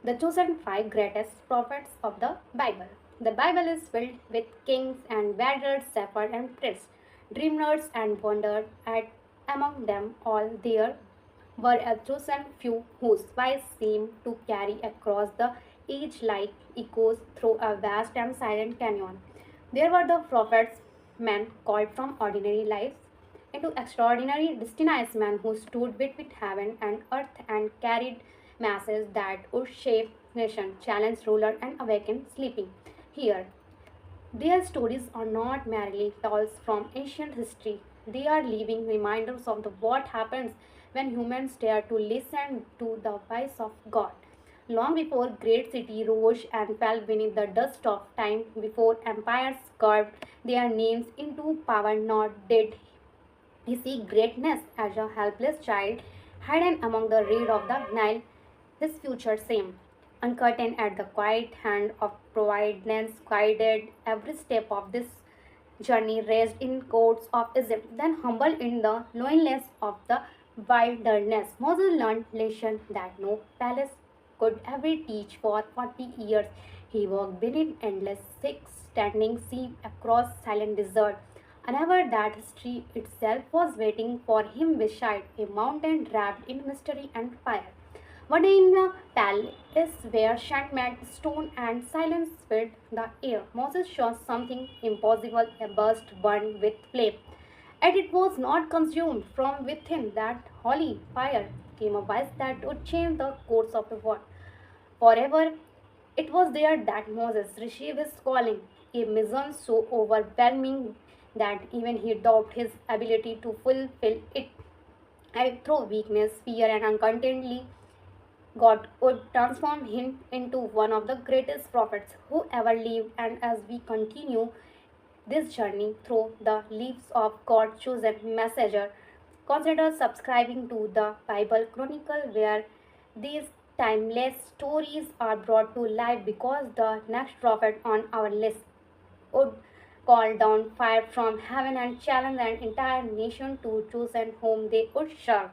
The chosen five greatest prophets of the Bible. The Bible is filled with kings and warriors, shepherds and priests, dreamers and wandered, and among them all there were a chosen few whose voice seemed to carry across the age like echoes through a vast and silent canyon. There were the prophets, men called from ordinary lives into extraordinary destinies, men who stood between heaven and earth and carried masses that would shape nation, challenge ruler, and awaken sleeping. Here, their stories are not merely tales from ancient history. They are living reminders of what happens when humans dare to listen to the voice of God. Long before great city rose and fell beneath the dust of time, before empires carved their names into power, nor did he see greatness as a helpless child hidden among the reed of the Nile. His future seemed uncertain at the quiet hand of Providence guided every step of this journey, raised in courts of Egypt, then humbled in the loneliness of the wilderness. Moses learned lesson that no palace could ever teach. For 40 years. He walked beneath endless six standing sea across silent desert. Unaware that history itself was waiting for him beside a mountain wrapped in mystery and fire. One day in a palace where enchantment, stone, and silence filled the air, Moses saw something impossible, a burst burned with flame. And it was not consumed. From within that holy fire came a voice that would change the course of the world. Forever, it was there that Moses received his calling, a mission so overwhelming that even he doubted his ability to fulfill it. And through weakness, fear, and uncontentedly, God would transform him into one of the greatest prophets who ever lived. And as we continue this journey through the lives of God's chosen messenger, consider subscribing to the Bible Chronicle, where these timeless stories are brought to life because the next prophet on our list would call down fire from heaven and challenge an entire nation to choose and whom they would serve.